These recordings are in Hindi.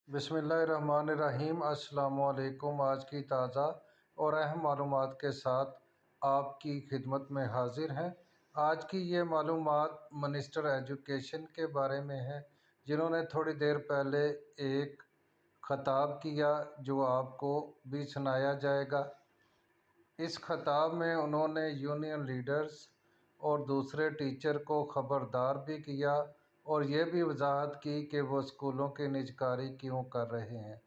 बिस्मिल्लाहिर्रहमानिर्रहीम। अस्सलामुअलैकुम। आज की ताज़ा और अहम मालूमात के साथ आपकी खिदमत में हाजिर हैं। आज की ये मालूमात मिनिस्टर एजुकेशन के बारे में है, जिन्होंने थोड़ी देर पहले एक ख़ताब किया जो आपको भी सुनाया जाएगा। इस ख़ताब में उन्होंने यूनियन लीडर्स और दूसरे टीचर को ख़बरदार भी किया और ये भी वजाहत की कि वो स्कूलों की निजकारी क्यों कर रहे हैं।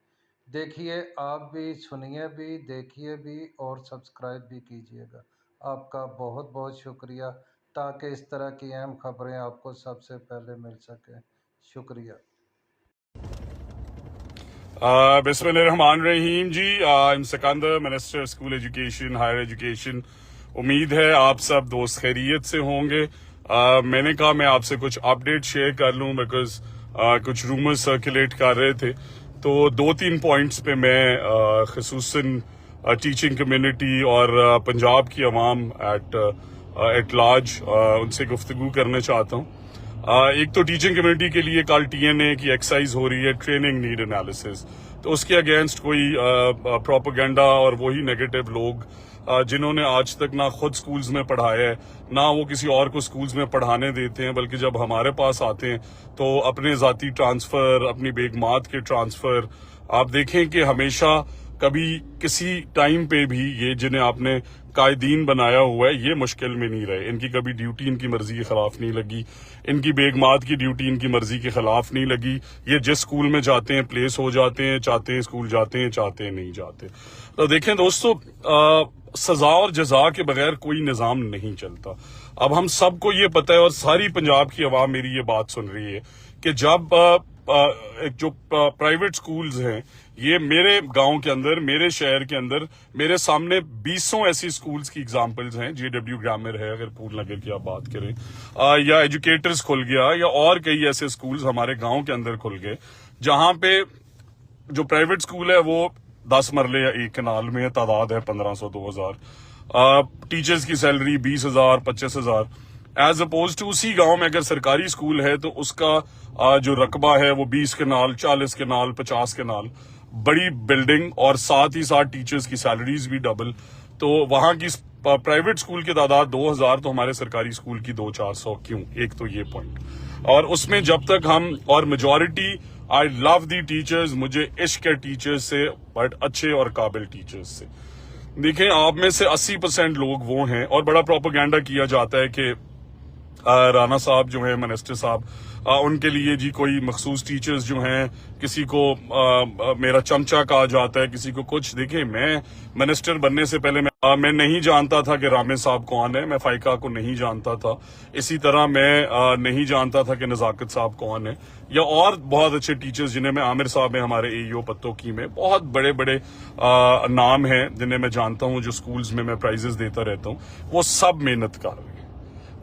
देखिए, आप भी सुनिए भी, देखिए भी और सब्सक्राइब भी कीजिएगा। आपका बहुत बहुत शुक्रिया, ताकि इस तरह की अहम खबरें आपको सबसे पहले मिल सकें। शुक्रिया। बिस्मिल्लाहिर्रहमानिर्रहीम जी। Sikandar, minister school education, higher education. उम्मीद है आप सब दोस्त खैरियत से होंगे। मैंने कहा मैं आपसे कुछ अपडेट शेयर कर लूं बिकॉज कुछ रूमर्स सर्कुलेट कर रहे थे, तो 2-3 पॉइंट्स पे मैं खसूसन टीचिंग कम्युनिटी और पंजाब की अवाम एट लार्ज उनसे गुफ्तगू करना चाहता हूँ। एक तो टीचिंग कम्युनिटी के लिए कल TNA की एक्सरसाइज हो रही है, ट्रेनिंग नीड एनालिसिस, तो उसके अगेंस्ट कोई प्रोपेगेंडा और वही नेगेटिव लोग जिन्होंने आज तक ना खुद स्कूल्स में पढ़ाया है, ना वो किसी और को स्कूल्स में पढ़ाने देते हैं, बल्कि जब हमारे पास आते हैं तो अपने जाती ट्रांसफर, अपनी बेगमात के ट्रांसफर, आप देखें कि हमेशा कभी किसी टाइम पे भी ये जिन्हें आपने कायदीन बनाया हुआ है ये मुश्किल में नहीं रहे। इनकी कभी ड्यूटी इनकी मर्जी के खिलाफ नहीं लगी, इनकी बेगमात की ड्यूटी इनकी मर्जी के खिलाफ नहीं लगी। ये जिस स्कूल में जाते हैं प्लेस हो जाते हैं, चाहते हैं स्कूल जाते हैं, चाहते हैं नहीं जाते। तो देखें दोस्तों, सजा और जजा के बगैर कोई निजाम नहीं चलता। अब हम सबको ये पता है और सारी पंजाब की आवाम मेरी ये बात सुन रही है कि जब जो प्राइवेट स्कूल्स हैं, ये मेरे गांव के अंदर, मेरे शहर के अंदर मेरे सामने 20 ऐसी स्कूल्स की एग्जांपल्स हैं। JW ग्रामर है, अगर पूर्णनगर की आप बात करें, या एजुकेटर्स खुल गया, या और कई ऐसे स्कूल्स हमारे गांव के अंदर खुल गए, जहां पे जो प्राइवेट स्कूल है वो 10 मरले या 1 कनाल में है, तादाद है 1500-2000, टीचर्स की सैलरी 20,000 25,000, एज अपोज टू उसी गांव में अगर सरकारी स्कूल है तो उसका जो रकबा है वो 20 कनाल, 40 कनाल, 50 कनाल, बड़ी बिल्डिंग और साथ ही साथ टीचर्स की सैलरीज भी डबल। तो वहां की प्राइवेट स्कूल की तादाद 2000, तो हमारे सरकारी स्कूल की 200-400 क्यों? एक तो ये पॉइंट। और उसमें जब तक हम, और majority, I love the teachers, मुझे इश्क है टीचर्स से, बट अच्छे और काबिल टीचर्स से। देखें, आप में से 80% लोग वो हैं, और बड़ा प्रोपेगेंडा किया जाता है कि राणा साहब जो है, मिनिस्टर साहब, उनके लिए जी कोई मखसूस टीचर्स जो हैं, किसी को मेरा चमचा कहा जाता है, किसी को कुछ। देखिए, मैं मिनिस्टर बनने से पहले मैं नहीं जानता था कि रामे साहब कौन है, मैं फाइका को नहीं जानता था। इसी तरह मैं नहीं जानता था कि नजाकत साहब कौन है, या और बहुत अच्छे टीचर्स जिन्हें मैं, आमिर साहब है हमारे AEO पत्तों में, बहुत बड़े बड़े नाम हैं जिन्हें मैं जानता हूँ, जो स्कूल्स में मैं प्राइजेस देता रहता हूँ। वो सब मेहनत कर रहे हैं।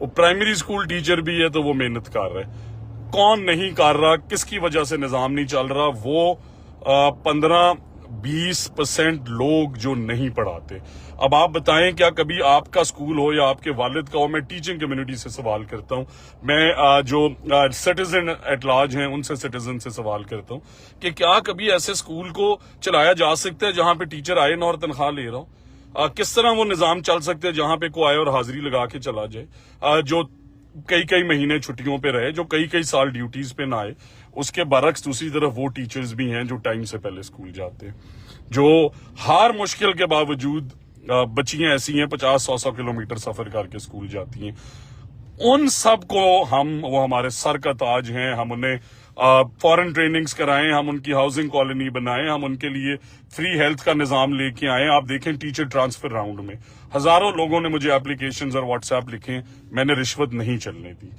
वो प्राइमरी स्कूल टीचर भी है तो वो मेहनत कर रहा है। कौन नहीं कर रहा, किसकी वजह से निजाम नहीं चल रहा? वो 15-20% लोग जो नहीं पढ़ाते। अब आप बताएं, क्या कभी आपका स्कूल हो या आपके वालिद का हो, मैं टीचिंग कम्युनिटी से सवाल करता हूं, मैं जो सिटीजन एट लार्ज हैं उनसे, सिटीजन से सवाल करता हूं कि क्या कभी ऐसे स्कूल को चलाया जा सकता है जहां पे टीचर आए ना और तनख्वाह ले रहा हो? किस तरह वो निजाम चल सकते हैं जहां पे कोई आए और हाजिरी लगा के चला जाए, जो कई महीने छुट्टियों पे रहे, जो कई साल ड्यूटीज पे ना आए। उसके बरक्स दूसरी तरफ वो टीचर्स भी हैं जो टाइम से पहले स्कूल जाते हैं, जो हर मुश्किल के बावजूद, बच्चियां ऐसी हैं 50-100 किलोमीटर सफर करके स्कूल जाती हैं। उन सब को वो हमारे सर का ताज हैं। हम उन्हें फॉरेन ट्रेनिंग्स कराएं, हम उनकी हाउसिंग कॉलोनी बनाएं, हम उनके लिए फ्री हेल्थ का निजाम लेके आए। आप देखें, टीचर ट्रांसफर राउंड में हजारों लोगों ने मुझे एप्लीकेशंस और व्हाट्सएप लिखे, मैंने रिश्वत नहीं चलने दी।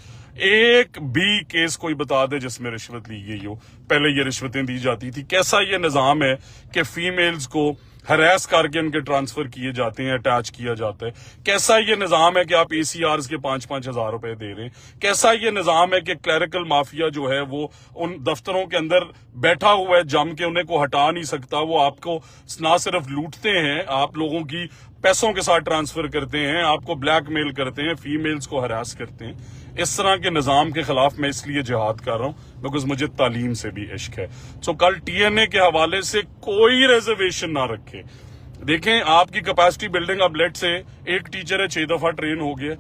एक भी केस कोई बता दे जिसमें रिश्वत ली गई हो। पहले ये रिश्वतें दी जाती थी। कैसा ये निजाम है कि फीमेल्स को हरास करके उनके ट्रांसफर किए जाते हैं, अटैच किया जाता है? कैसा ये निजाम है कि आप ACRs के 5-5 हजार रुपए दे रहे हैं? कैसा ये निजाम है कि क्लरिकल माफिया जो है वो उन दफ्तरों के अंदर बैठा हुआ है जम के, उन्हें को हटा नहीं सकता? वो आपको ना सिर्फ लूटते हैं, आप लोगों की पैसों के साथ ट्रांसफर करते हैं, आपको ब्लैकमेल करते हैं, फीमेल्स को हरास करते हैं। इस तरह के निज़ाम के खिलाफ मैं इसलिए जिहाद कर रहा हूं बिकॉज मुझे तालीम से भी इश्क है। सो कल TNA के हवाले से कोई रिजर्वेशन ना रखे। देखें, आपकी कैपेसिटी बिल्डिंग, अब लेट से एक टीचर है 6 दफा ट्रेन हो गया,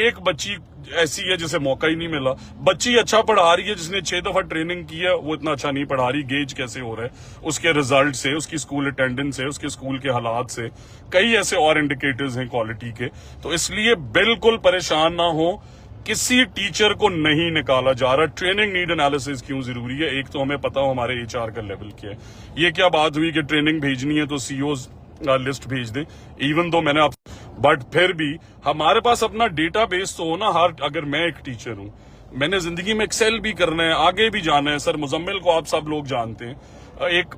एक बच्ची ऐसी है जिसे मौका ही नहीं मिला, बच्ची अच्छा पढ़ा रही है जिसने 6 दफा ट्रेनिंग की है, वो इतना अच्छा नहीं पढ़ा रही। गेज कैसे हो रहा है? उसके रिजल्ट से, उसकी स्कूल अटेंडेंस से, उसके स्कूल के हालात से, कई ऐसे और इंडिकेटर्स हैं क्वालिटी के। तो इसलिए बिल्कुल परेशान ना हो, किसी टीचर को नहीं निकाला जा रहा। ट्रेनिंग नीड एनालिसिस क्यों जरूरी है? एक तो हमें पता हो हमारे HR का लेवल क्या है। ये क्या बात हुई कि ट्रेनिंग भेजनी है तो CEOs लिस्ट भेज दें, इवन दो मैंने आप, बट फिर भी हमारे पास अपना डेटाबेस तो हो ना। अगर मैं एक टीचर हूं, मैंने जिंदगी में एक्सेल भी करना है, आगे भी जाना है। सर मुजम्मिल को आप सब लोग जानते हैं, एक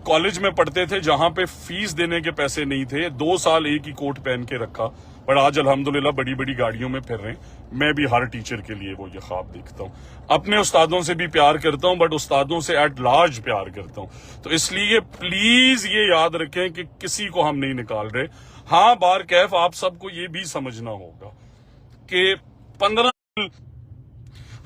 कॉलेज में पढ़ते थे जहां पे फीस देने के पैसे नहीं थे, 2 साल एक ही कोट पहन के रखा, पर आज अल्हम्दुलिल्लाह बड़ी बड़ी गाड़ियों में फिर रहे हैं। मैं भी हर टीचर के लिए वो ये ख्वाब देखता हूँ। अपने उस्तादों से भी प्यार करता हूँ, बट उस्तादों से एट लार्ज प्यार करता हूँ। तो इसलिए प्लीज ये याद रखें कि किसी को हम नहीं निकाल रहे। हाँ, बार कैफ आप सबको ये भी समझना होगा कि 15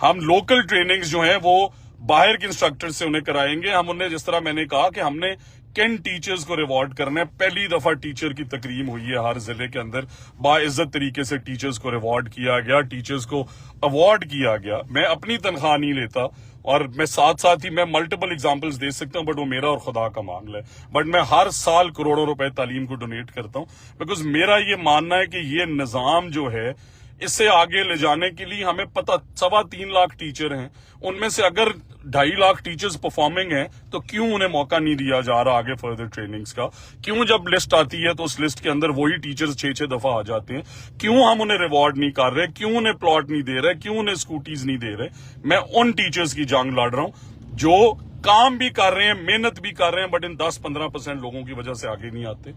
हम लोकल ट्रेनिंग्स जो हैं वो बाहर के इंस्ट्रक्टर से उन्हें कराएंगे। हम उन्हें, जिस तरह मैंने कहा कि हमने किन टीचर्स को रिवॉर्ड करना है, पहली दफा टीचर की तकरीम हुई है हर जिले के अंदर, बाइज्जत तरीके से टीचर्स को रिवॉर्ड किया गया, टीचर्स को अवार्ड किया गया। मैं अपनी तनख्वाह नहीं लेता, और मैं साथ साथ ही मैं मल्टीपल एग्जांपल्स दे सकता हूं, बट वो मेरा और खुदा का मामला है। बट मैं हर साल करोड़ों रुपए तालीम को डोनेट करता हूं, बिकॉज मेरा ये मानना है कि ये निजाम जो है, इससे आगे ले जाने के लिए हमें पता 3.25 लाख टीचर हैं, उनमें से अगर 2.5 लाख टीचर्स परफॉर्मिंग हैं, तो क्यों उन्हें मौका नहीं दिया जा रहा आगे फर्दर ट्रेनिंग्स का? क्यों जब लिस्ट आती है तो उस लिस्ट के अंदर वही टीचर्स 6-6 दफा आ जाते हैं? क्यों हम उन्हें रिवॉर्ड नहीं कर रहे? क्यों उन्हें प्लॉट नहीं दे रहे? क्यों उन्हें स्कूटीज नहीं दे रहे? मैं उन टीचर्स की जंग लड़ रहा हूं जो काम भी कर रहे हैं, मेहनत भी कर रहे हैं, बट इन 10-15% लोगों की वजह से आगे नहीं आते।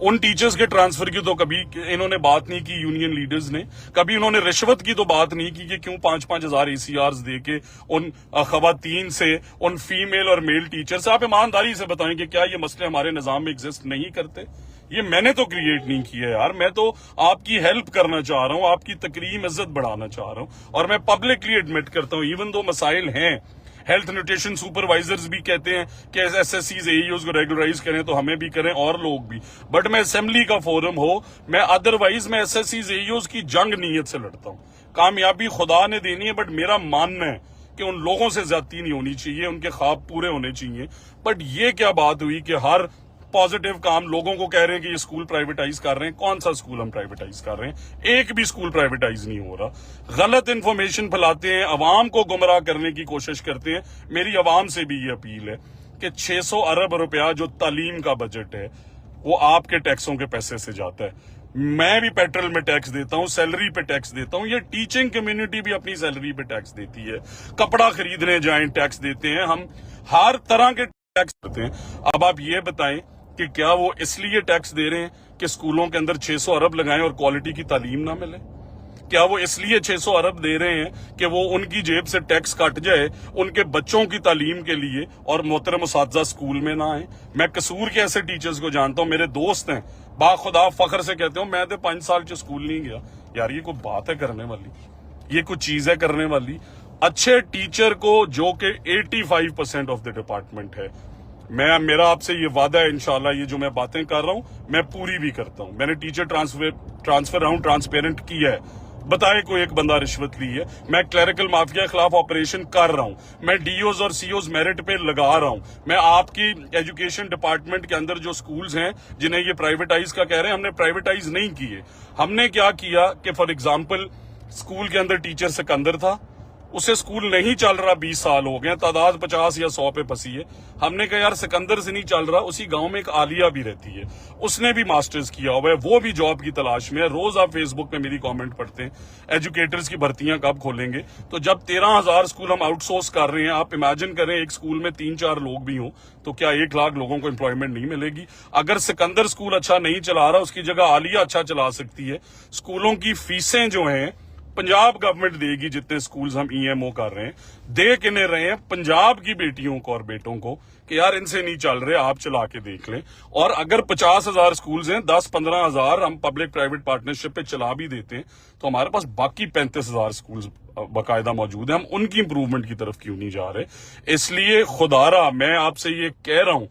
उन टीचर्स के ट्रांसफर की तो कभी इन्होंने बात नहीं की, यूनियन लीडर्स ने कभी इन्होंने रिश्वत की तो बात नहीं की कि क्यों 5-5 हजार ACRs दे के उन खवातीन से, उन फीमेल और मेल टीचर से। आप ईमानदारी से बताएं कि क्या ये मसले हमारे निजाम में एग्जिस्ट नहीं करते? ये मैंने तो क्रिएट नहीं किया यार, मैं तो आपकी हेल्प करना चाह रहा हूं, आपकी तकरीम इज्जत बढ़ाना चाह रहा हूं, और मैं पब्लिकली एडमिट करता हूं इवन दो मसाइल हैं। हेल्थ न्यूट्रिशन सुपरवाइजर्स भी कहते हैं कि SSCs AEOs को रेगुलराइज करें, तो हमें भी करें और लोग भी, बट मैं असेंबली का फोरम हो, मैं अदरवाइज मैं SSCs AEOs की जंग नीयत से लड़ता हूं। कामयाबी खुदा ने देनी है, बट मेरा मानना है कि उन लोगों से ज्यादती नहीं होनी चाहिए, उनके ख्वाब पूरे होने चाहिए। बट ये क्या बात हुई कि हर पॉजिटिव काम लोगों को कह रहे हैं कि ये स्कूल प्राइवेटाइज कर रहे हैं। कौन सा स्कूल हम प्राइवेटाइज कर रहे हैं? एक भी स्कूल प्राइवेटाइज नहीं हो रहा। गलत इंफॉर्मेशन फैलाते हैं, अवाम को गुमराह करने की कोशिश करते हैं। मेरी अवाम से भी ये अपील है कि 600 अरब रुपया जो तालीम का बजट है, वो आपके टैक्सों के पैसे से जाता है। मैं भी पेट्रोल में टैक्स देता हूं, सैलरी पे टैक्स देता हूं, ये टीचिंग कम्युनिटी भी अपनी सैलरी पे टैक्स देती है। कपड़ा खरीदने जाएं टैक्स देते हैं, हम हर तरह के टैक्स देते हैं। अब आप ये बताएं कि क्या वो इसलिए टैक्स दे रहे हैं कि स्कूलों के अंदर 600 अरब लगाएं और क्वालिटी की तालीम ना मिले? क्या वो इसलिए 600 अरब दे रहे हैं कि वो उनकी जेब से टैक्स कट जाए उनके बच्चों की तालीम के लिए और मोहतरम उस्ताद स्कूल में ना आए? मैं कसूर के ऐसे टीचर्स को जानता हूं, मेरे दोस्त हैं, बाखुदा फख्र से कहते हो मैं तो 5 साल से स्कूल नहीं गया। यार ये कोई बात है करने वाली? ये कुछ चीज है करने वाली? अच्छे टीचर को, जो कि 85% ऑफ द डिपार्टमेंट है, मेरा आपसे ये वादा है, इंशाल्लाह ये जो मैं बातें कर रहा हूं मैं पूरी भी करता हूं। मैंने टीचर ट्रांसफर राउंड ट्रांसपेरेंट किया है, बताए कोई एक बंदा रिश्वत ली है। मैं क्लरिकल माफिया के खिलाफ ऑपरेशन कर रहा हूं। मैं DOs और COs मेरिट पे लगा रहा हूं। मैं आपकी एजुकेशन डिपार्टमेंट के अंदर जो स्कूल्स हैं जिन्हें ये प्राइवेटाइज का कह रहे हैं, हमने प्राइवेटाइज नहीं किए। हमने क्या किया कि फॉर एग्जाम्पल स्कूल के अंदर टीचर सिकंदर था, उसे स्कूल नहीं चल रहा, 20 साल हो गए, तादाद 50 या 100 पे फंसी है। हमने कहा यार सिकंदर से नहीं चल रहा, उसी गांव में एक आलिया भी रहती है, उसने भी मास्टर्स किया हुआ है, वो भी जॉब की तलाश में है। रोज आप फेसबुक पे मेरी कमेंट पढ़ते हैं एजुकेटर्स की भर्तियां कब खोलेंगे। तो जब 13,000 स्कूल हम आउटसोर्स कर रहे हैं, आप इमेजिन करें एक स्कूल में 3-4 लोग भी हों, तो क्या 1 लाख लोगों को एम्प्लॉयमेंट नहीं मिलेगी? अगर सिकंदर स्कूल अच्छा नहीं चला रहा, उसकी जगह आलिया अच्छा चला सकती है। स्कूलों की फीसें जो हैं पंजाब गवर्नमेंट देगी जितने स्कूल्स हम ईएमओ कर रहे हैं, दे किन्हें रहे हैं पंजाब की बेटियों को और बेटों को कि यार इनसे नहीं चल रहे, आप चला के देख लें। और अगर 50,000 स्कूल्स हैं, 10-15,000 हम पब्लिक प्राइवेट पार्टनरशिप पे चला भी देते हैं तो हमारे पास बाकी 35,000 स्कूल्स बाकायदा मौजूद है। हम उनकी इंप्रूवमेंट की तरफ क्यों नहीं जा रहे? इसलिए खुदारा मैं आपसे ये कह रहा हूं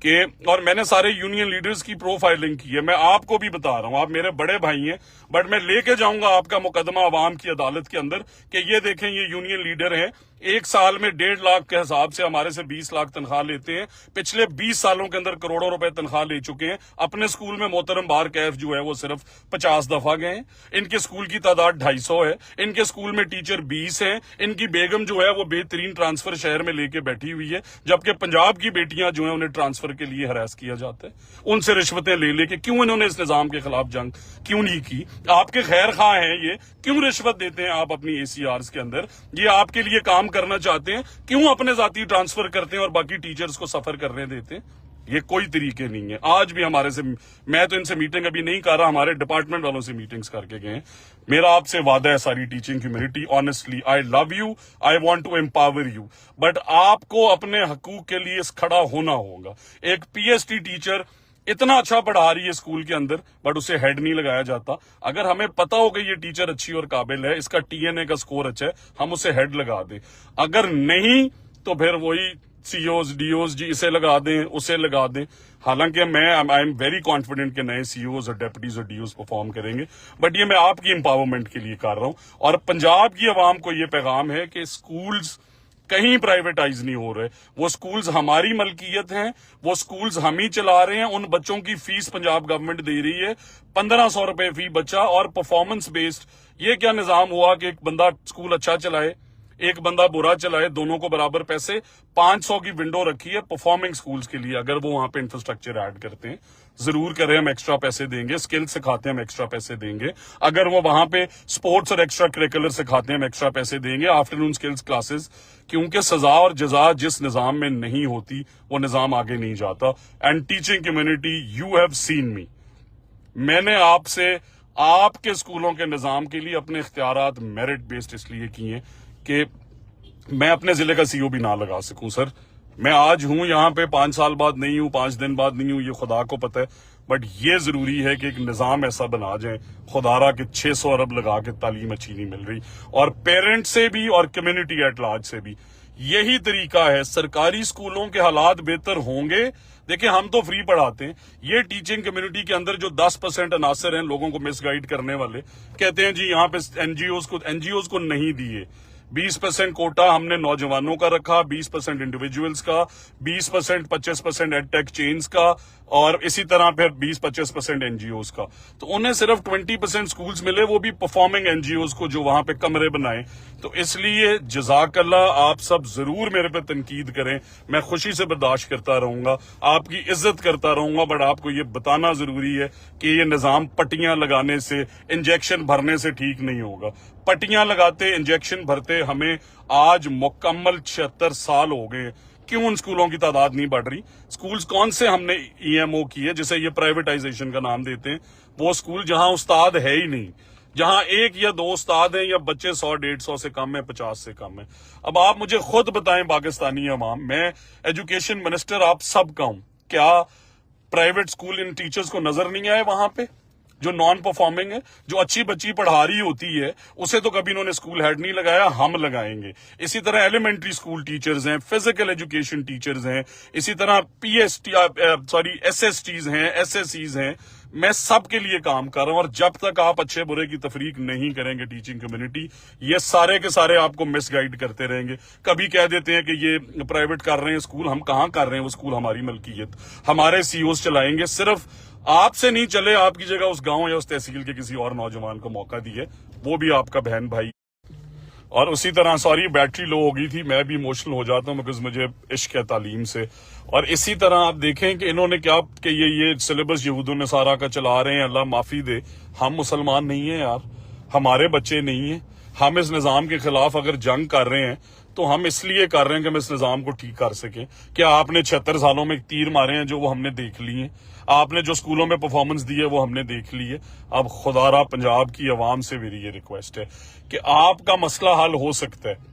कि, और मैंने सारे यूनियन लीडर्स की प्रोफाइलिंग की है, मैं आपको भी बता रहा हूं, आप मेरे बड़े भाई हैं, बट मैं लेके जाऊंगा आपका मुकदमा अवाम की अदालत के अंदर कि ये देखें ये यूनियन लीडर हैं, एक साल में 1.5 लाख के हिसाब से हमारे से 20 लाख तनख्वाह लेते हैं, पिछले 20 सालों के अंदर करोड़ों रुपए तनख्वाह ले चुके हैं। अपने स्कूल में मोहतरम बार कैफ जो है वो सिर्फ 50 दफा गए हैं, इनके स्कूल की तादाद 250 है, इनके स्कूल में टीचर 20 हैं, इनकी बेगम जो है वो बेहतरीन ट्रांसफर शहर में लेके बैठी हुई है, जबकि पंजाब की बेटियां जो है उन्हें ट्रांसफर के लिए हरास किया जाता है, उनसे रिश्वतें ले लेके। क्यों इन्होंने इस निजाम के खिलाफ जंग क्यों नहीं की? आपके खैर खा हैं ये, क्यों रिश्वत देते हैं आप अपनी एसीआरस के अंदर? ये आपके लिए काम करना चाहते हैं, क्यों अपने जाती ट्रांसफर करते हैं और बाकी टीचर्स को सफर करने देते हैं? ये कोई तरीके नहीं है। आज भी हमारे से, मैं तो इनसे मीटिंग अभी नहीं कर रहा, हमारे डिपार्टमेंट वालों से मीटिंग्स करके गए। मेरा आपसे वादा है सारी teaching community, honestly I love you, I want to empower you, but आपको अपने हकूक के लिए खड़ा होना होगा। एक पीएचडी टीचर इतना अच्छा पढ़ा रही है स्कूल के अंदर, बट उसे हेड नहीं लगाया जाता। अगर हमें पता हो कि ये टीचर अच्छी और काबिल है, इसका टीएनए का स्कोर अच्छा है, हम उसे हेड लगा दें। अगर नहीं तो फिर वही सीओज डीओज जी इसे लगा दें, उसे लगा दें। हालांकि मैं आई एम वेरी कॉन्फिडेंट कि नए सीओज और डेप्यूटीज और डीओज परफॉर्म करेंगे, बट ये मैं आपकी एम्पावरमेंट के लिए कर रहा हूं। और पंजाब की आवाम को ये पैगाम है कि स्कूल्स कहीं प्राइवेटाइज नहीं हो रहे, वो स्कूल्स हमारी मलकियत हैं, वो स्कूल्स हम ही चला रहे हैं। उन बच्चों की फीस पंजाब गवर्नमेंट दे रही है, 1500 रुपए फी बच्चा, और परफॉर्मेंस बेस्ड। ये क्या निजाम हुआ कि एक बंदा स्कूल अच्छा चलाए, एक बंदा बुरा चलाए, दोनों को बराबर पैसे? 500 की विंडो रखी है परफॉर्मिंग स्कूल्स के लिए। अगर वो वहां पे इंफ्रास्ट्रक्चर ऐड करते हैं, जरूर करें, हम एक्स्ट्रा पैसे देंगे। स्किल सिखाते हैं, हम एक्स्ट्रा पैसे देंगे। अगर वो वहां पे स्पोर्ट्स और एक्स्ट्रा करिकुलर सिखाते हैं, हम एक्स्ट्रा पैसे देंगे। आफ्टरनून स्किल्स क्लासेस, क्योंकि सजा और जजा जिस निजाम में नहीं होती वो निजाम आगे नहीं जाता। And teaching community, you have seen मी, मैंने आपसे आपके स्कूलों के निजाम के लिए अपने इख्तियारात मेरिट बेस्ड इसलिए किए कि मैं अपने जिले का सीओ भी ना लगा सकूं। सर मैं आज हूं यहां पे, 5 साल बाद नहीं हूं, 5 दिन बाद नहीं हूं, ये खुदा को पता है, बट ये जरूरी है कि एक निजाम ऐसा बना जाए खुदारा के 600 अरब लगा के तालीम अच्छी नहीं मिल रही, और पेरेंट्स से भी और कम्युनिटी एट लार्ज से भी यही तरीका है। सरकारी स्कूलों के हालात बेहतर होंगे। देखिए हम तो फ्री पढ़ाते हैं, ये टीचिंग कम्युनिटी के अंदर जो 10% अनासर हैं लोगों को मिसगाइड करने वाले, कहते हैं जी यहाँ पे एनजीओज को नहीं दिए। 20% कोटा हमने नौजवानों का रखा, 20% इंडिविजुअल्स का, 20% 25% एडटेक चेन्स का, और इसी तरह फिर 20-25% एनजीओज का। तो उन्हें सिर्फ 20% स्कूल्स मिले, वो भी परफॉर्मिंग एनजीओज को जो वहां पे कमरे बनाए। तो इसलिए जजाकल्लाह, आप सब जरूर मेरे पे तनकीद करें, मैं खुशी से बर्दाश्त करता रहूंगा, आपकी इज्जत करता रहूंगा, बट आपको ये बताना जरूरी है कि ये निजाम पट्टियां लगाने से, इंजेक्शन भरने से ठीक नहीं होगा। पट्टियां लगाते, इंजेक्शन भरते हमें आज मुकम्मल 76 साल हो गए। क्यों उन स्कूलों की तादाद नहीं बढ़ रही? स्कूल्स कौन से हमने ईएमओ किए जिसे ये प्राइवेटाइजेशन का नाम देते हैं? वो स्कूल जहां उस्ताद है ही नहीं, जहां 1 या 2 उस्ताद हैं, या बच्चे 100-150 से कम है, 50 से कम है। अब आप मुझे खुद बताएं पाकिस्तानी अवाम, मैं एजुकेशन मिनिस्टर आप सब का हूं, क्या प्राइवेट स्कूल इन टीचर्स को नजर नहीं आए वहां पे जो नॉन परफॉर्मिंग है? जो अच्छी बच्ची पढ़ा रही होती है उसे तो कभी इन्होंने स्कूल हेड नहीं लगाया, हम लगाएंगे। इसी तरह एलिमेंट्री स्कूल टीचर्स हैं, फिजिकल एजुकेशन टीचर्स हैं, इसी तरह एसएसटीज हैं, एसएससीज हैं। मैं सबके लिए काम कर रहा हूं, और जब तक आप अच्छे बुरे की तफरीक नहीं करेंगे टीचिंग कम्युनिटी, ये सारे के सारे आपको मिसगाइड करते रहेंगे। कभी कह देते हैं कि ये प्राइवेट कर रहे हैं स्कूल, हम कहां कर रहे हैं? वो स्कूल हमारी मलकियत, हमारे सीओज चलाएंगे। सिर्फ आपसे नहीं चले, आपकी जगह उस गांव या उस तहसील के किसी और नौजवान को मौका दिए, वो भी आपका बहन भाई। और उसी तरह, सॉरी बैटरी लो हो गई थी, मैं भी इमोशनल हो जाता हूं बिकॉज मुझे इश्क है तालीम से। और इसी तरह आप देखें कि इन्होंने क्या कि ये सिलेबस यहूदों ने सारा का चला रहे हैं, अल्लाह माफी दे। हम मुसलमान नहीं है यार, हमारे बच्चे नहीं है, हम इस निजाम के खिलाफ अगर जंग कर रहे हैं तो हम इसलिए कर रहे हैं कि हम इस निजाम को ठीक कर सकें। क्या आपने 76 सालों में तीर मारे हैं जो वो हमने देख लिए, आपने जो स्कूलों में परफॉर्मेंस दी है वो हमने देख ली है। अब खुदारा पंजाब की आवाम से मेरी ये रिक्वेस्ट है कि आपका मसला हल हो सकता है।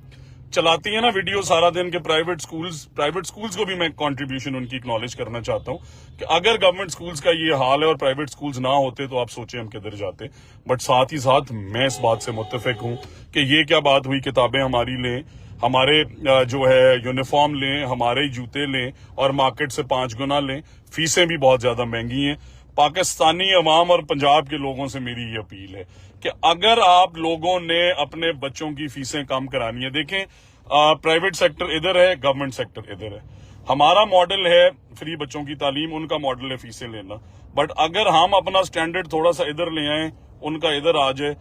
चलाती है ना वीडियो सारा दिन के प्राइवेट स्कूल्स को भी मैं कंट्रीब्यूशन उनकी एक्नॉलेज करना चाहता हूं कि अगर गवर्नमेंट स्कूल्स का ये हाल है और प्राइवेट स्कूल्स ना होते तो आप सोचें हम किधर जाते। बट साथ ही साथ मैं इस बात से मुत्तफिक हूं कि ये क्या बात हुई, किताबें हमारी लें, हमारे जो है यूनिफॉर्म लें, हमारे जूते लें और मार्केट से 5 गुना लें, फीसें भी बहुत ज्यादा महंगी हैं। पाकिस्तानी अवाम और पंजाब के लोगों से मेरी ये अपील है कि अगर आप लोगों ने अपने बच्चों की फीसें कम करानी है, देखें प्राइवेट सेक्टर इधर है, गवर्नमेंट सेक्टर इधर है। हमारा मॉडल है फ्री बच्चों की तालीम, उनका मॉडल है फीसें लेना। बट अगर हम अपना स्टैंडर्ड थोड़ा सा इधर ले आए, उनका इधर आ जाए,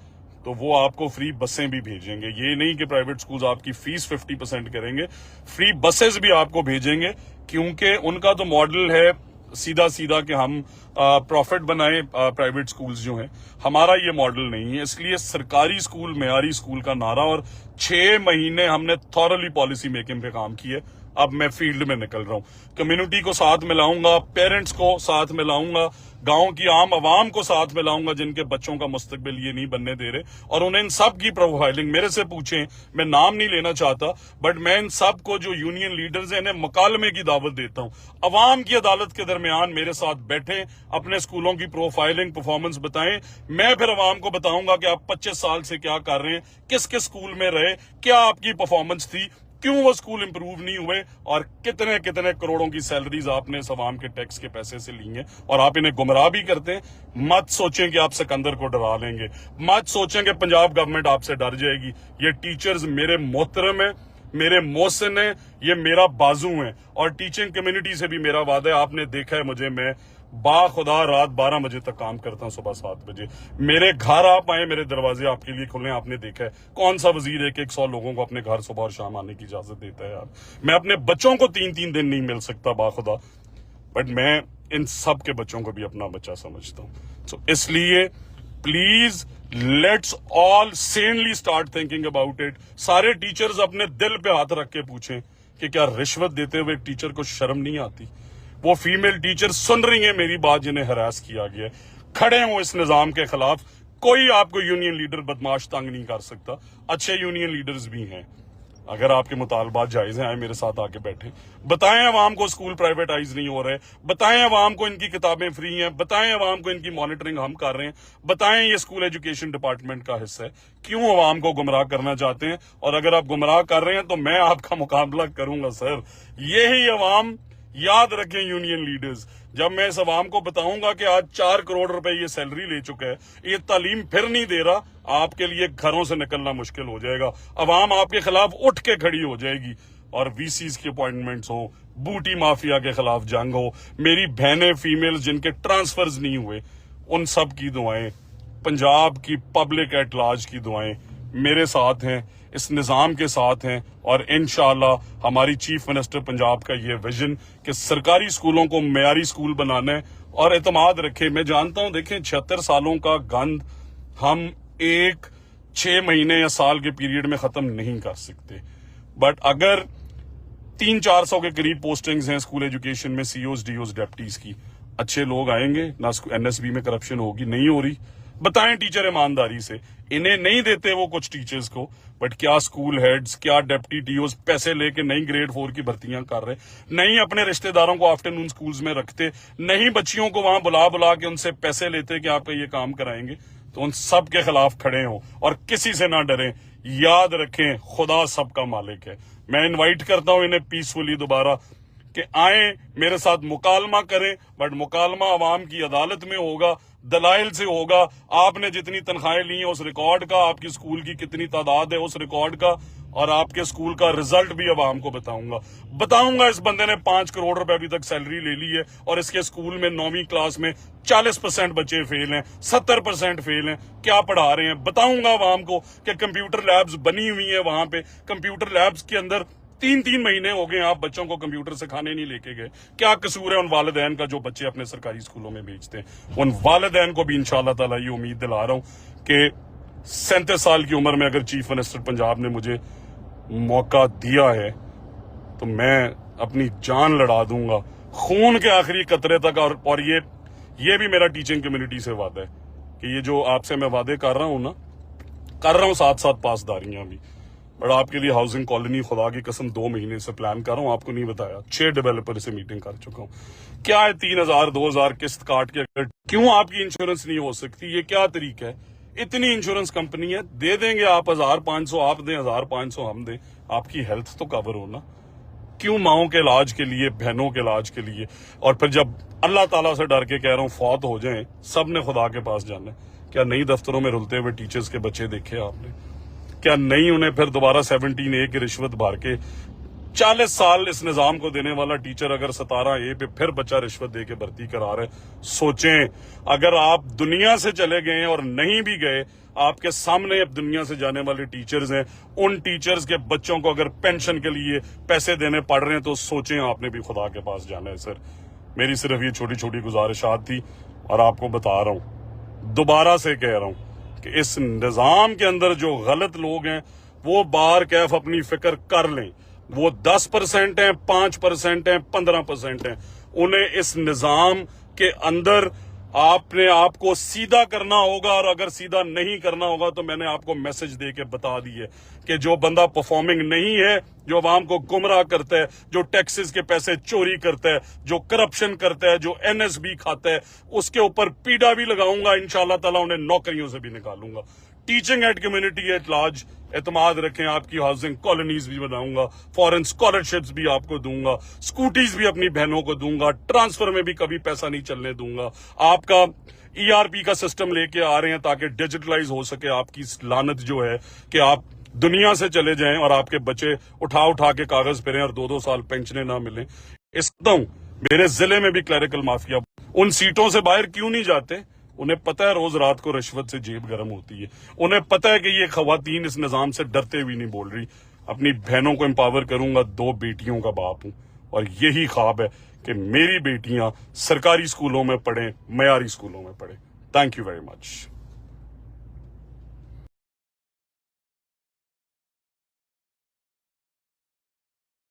तो वो आपको फ्री बसें भी भेजेंगे। ये नहीं कि प्राइवेट स्कूल्स आपकी फीस 50% करेंगे, फ्री बसेस भी आपको भेजेंगे, क्योंकि उनका तो मॉडल है सीधा सीधा कि हम प्रॉफिट बनाए प्राइवेट स्कूल्स जो हैं। हमारा ये मॉडल नहीं है, इसलिए सरकारी स्कूल मेयारी स्कूल का नारा, और 6 महीने हमने थॉरली पॉलिसी मेकिंग पे काम किया। अब मैं फील्ड में निकल रहा हूं, कम्युनिटी को साथ मिलाऊंगा, पेरेंट्स को साथ मिलाऊंगा, गांव की आम आवाम को साथ मिलाऊंगा जिनके बच्चों का मुस्तकबिल ये नहीं बनने दे रहे, और उन्हें इन सब की प्रोफाइलिंग मेरे से पूछें, मैं नाम नहीं लेना चाहता, बट मैं इन सब को जो यूनियन लीडर्स हैं इन्हें मुकालमे की दावत देता हूं। अवाम की अदालत के दरमियान मेरे साथ बैठे, अपने स्कूलों की प्रोफाइलिंग परफॉर्मेंस बताएं। मैं फिर अवाम को बताऊंगा कि आप 25 साल से क्या कर रहे हैं, किस किस स्कूल में रहे, क्या आपकी परफॉर्मेंस थी, क्यों वो स्कूल इंप्रूव नहीं हुए, और कितने कितने करोड़ों की सैलरीज आपने इस अवाम के टैक्स के पैसे से ली हैं, और आप इन्हें गुमराह भी करते हैं। मत सोचें कि आप सिकंदर को डरा लेंगे, मत सोचें कि पंजाब गवर्नमेंट आपसे डर जाएगी। ये टीचर्स मेरे मोहतरम है, मेरे मोहसिन है, ये मेरा बाजू है, और टीचिंग कम्युनिटी से भी मेरा वादा है। आपने देखा है मुझे, मैं बाखुदा रात 12 बजे तक काम करता हूं, सुबह 7 बजे मेरे घर आप आए, मेरे दरवाजे आपके लिए खुले। आपने देखा है कौन सा वजीर है कि 100 लोगों को अपने घर सुबह और शाम आने की इजाजत देता है। यार मैं अपने बच्चों को 3-3 दिन नहीं मिल सकता बाखुदा, बट मैं इन सब के बच्चों को भी अपना बच्चा समझता हूं। सो इसलिए please let's all sanely start thinking about it. सारे टीचर्स अपने दिल पे हाथ रख के पूछें कि क्या रिश्वत देते हुए एक टीचर को शर्म नहीं आती। वो फीमेल टीचर सुन रही है मेरी बात जिन्हें हरास किया गया, खड़े हो इस निजाम के खिलाफ। कोई आपको यूनियन लीडर बदमाश तंग नहीं कर सकता, अच्छे यूनियन लीडर्स भी हैं। अगर आपके मुतालबात जायज हैं, आए मेरे साथ आके बैठे, बताएं अवाम को स्कूल प्राइवेटाइज नहीं हो रहे, बताएं अवाम को इनकी किताबें फ्री हैं, बताएं अवाम को इनकी मॉनिटरिंग हम कर रहे हैं, बताएं ये स्कूल एजुकेशन डिपार्टमेंट का हिस्सा है। क्यों अवाम को गुमराह करना चाहते हैं? और अगर आप गुमराह कर रहे हैं तो मैं आपका मुकाबला करूंगा सर। यही अवाम याद रखें यूनियन लीडर्स, जब मैं इस अवाम को बताऊंगा कि आज 4 करोड़ रुपए ये सैलरी ले चुका है, ये तालीम फिर नहीं दे रहा, आपके लिए घरों से निकलना मुश्किल हो जाएगा। अवाम आपके खिलाफ उठ के खड़ी हो जाएगी, और वीसीज की अपॉइंटमेंट्स हो, बूटी माफिया के खिलाफ जंग हो, मेरी बहनें फीमेल्स जिनके ट्रांसफर्स नहीं हुए, उन सब की दुआएं, पंजाब की पब्लिक एट लार्ज की दुआएं मेरे साथ हैं, इस निजाम के साथ हैं। और इंशाअल्लाह हमारी चीफ मिनिस्टर पंजाब का ये विजन कि सरकारी स्कूलों को मेयारी स्कूल बनाना है, और एतमाद रखें। मैं जानता हूं, देखें 76 सालों का गंद हम 6 महीने या साल के पीरियड में खत्म नहीं कर सकते, बट अगर 300-400 के करीब पोस्टिंग्स हैं स्कूल एजुकेशन में, सीओज डीओज डेप्टीज की, अच्छे लोग आएंगे ना, एनएसबी में करप्शन होगी, नहीं हो रही। बताएं टीचर ईमानदारी से, इन्हें नहीं देते वो कुछ टीचर्स को, बट क्या स्कूल हेड्स, क्या डेप्टी टीओज पैसे लेके नहीं ग्रेड 4 की भर्तियां कर रहे, नहीं अपने रिश्तेदारों को आफ्टरनून स्कूल्स में रखते, नहीं बच्चियों को वहां बुला बुला के उनसे पैसे लेते कि आपका ये काम कराएंगे, तो उन सब के खिलाफ खड़े हो और किसी से ना डरें। याद रखें खुदा सबका मालिक है। मैं इन्वाइट करता हूं इन्हें पीसफुली दोबारा कि आए मेरे साथ मुकालमा करें, बट मुकालमा अवाम की अदालत में होगा, दलाइल से होगा। आपने जितनी तनख्वाहें ली हैं उस रिकॉर्ड का, आपकी स्कूल की कितनी तादाद है उस रिकॉर्ड का, और आपके स्कूल का रिजल्ट भी अवाम को बताऊंगा। इस बंदे ने 5 करोड़ रुपए अभी तक सैलरी ले ली है, और इसके स्कूल में 9वीं क्लास में 40% बच्चे फेल हैं, 70% फेल हैं। क्या पढ़ा रहे हैं बताऊंगा अवाम को कि कंप्यूटर लैब्स बनी हुई है, वहां पे कंप्यूटर लैब्स के अंदर 3-3 महीने हो गए आप बच्चों को कंप्यूटर सिखाने नहीं लेके गए। क्या कसूर है उन वालिदैन का जो बच्चे अपने सरकारी स्कूलों में भेजते हैं? उन वालिदैन को भी इंशाअल्लाह ताला ये उम्मीद दिला रहा हूं कि 37 साल की उम्र में अगर चीफ मिनिस्टर पंजाब ने मुझे मौका दिया है तो मैं अपनी जान लड़ा दूंगा, खून के आखिरी कतरे तक। और ये भी मेरा टीचिंग कम्युनिटी से वादा है कि ये जो आपसे मैं वादे कर रहा हूं ना, कर रहा हूं, साथ साथ पासदारियां भी। बट आपके लिए हाउसिंग कॉलोनी खुदा की कसम 2 महीने से प्लान कर रहा हूं, आपको नहीं बताया। 6 डेवलपर से मीटिंग कर चुका हूं। क्या है 3,000 2,000 किस्त काट के क्यों आपकी इंश्योरेंस नहीं हो सकती? ये क्या तरीका है? इतनी इंश्योरेंस कंपनी है, दे देंगे आप 1,500, आप दें 1,500 हम दें, आपकी हेल्थ तो कवर हो ना। क्यों माओं के इलाज के लिए, बहनों के इलाज के लिए? और फिर जब अल्लाह ताला से डर के कह रहा हूं फौत हो जाएं, सब ने खुदा के पास जाना है। क्या नई दफ्तरों में रुलते हुए टीचर्स के बच्चे देखे आपने? क्या नहीं उन्हें फिर दोबारा 17A की रिश्वत भर के 40 साल इस निजाम को देने वाला टीचर अगर 17A पे फिर बच्चा रिश्वत दे के भर्ती करा रहे? सोचें, अगर आप दुनिया से चले गए और नहीं भी गए, आपके सामने अब दुनिया से जाने वाले टीचर्स हैं, उन टीचर्स के बच्चों को अगर पेंशन के लिए पैसे देने पड़ रहे हैं तो सोचें, आपने भी खुदा के पास जाना है। सर, मेरी सिर्फ ये छोटी छोटी गुजारिशात थी और आपको बता रहा हूं, दोबारा से कह रहा हूं कि इस निजाम के अंदर जो गलत लोग हैं वो बार कैफ अपनी फिक्र कर लें। वो 10% हैं, 5% हैं, 15% हैं। उन्हें इस निजाम के अंदर आपने आपको सीधा करना होगा, और अगर सीधा नहीं करना होगा तो मैंने आपको मैसेज दे के बता दी है कि जो बंदा परफॉर्मिंग नहीं है, जो अवाम को गुमराह करता है, जो टैक्सेस के पैसे चोरी करता है, जो करप्शन करता है, जो NSB खाता है, उसके ऊपर पीड़ा भी लगाऊंगा। इंशाल्लाह ताला उन्हें नौकरियों से भी निकालूंगा। Teaching eight community at large एतमाद रखें, आपकी हाउसिंग कॉलोनीज भी बनाऊंगा, फॉरेन स्कॉलरशिप्स भी आपको दूंगा, स्कूटीज भी अपनी बहनों को दूंगा, ट्रांसफर में भी कभी पैसा नहीं चलने दूंगा। आपका ERP का सिस्टम लेके आ रहे हैं ताकि डिजिटलाइज हो सके। आपकी लानत जो है कि आप दुनिया से चले जाएं और आपके बच्चे उठा उठा के कागज फिरें और 2-2 साल पेंशनें ना मिलें। मेरे जिले में भी क्लरिकल माफिया उन सीटों से बाहर क्यों नहीं जाते? उन्हें पता है रोज रात को रिश्वत से जेब गर्म होती है। उन्हें पता है कि ये खवातीन इस निजाम से डरते हुए नहीं बोल रही। अपनी बहनों को एम्पावर करूंगा, 2 बेटियों का बाप हूं और यही ख्वाब है कि मेरी बेटियां सरकारी स्कूलों में पढ़ें, मयारी स्कूलों में पढ़ें। Thank you very much.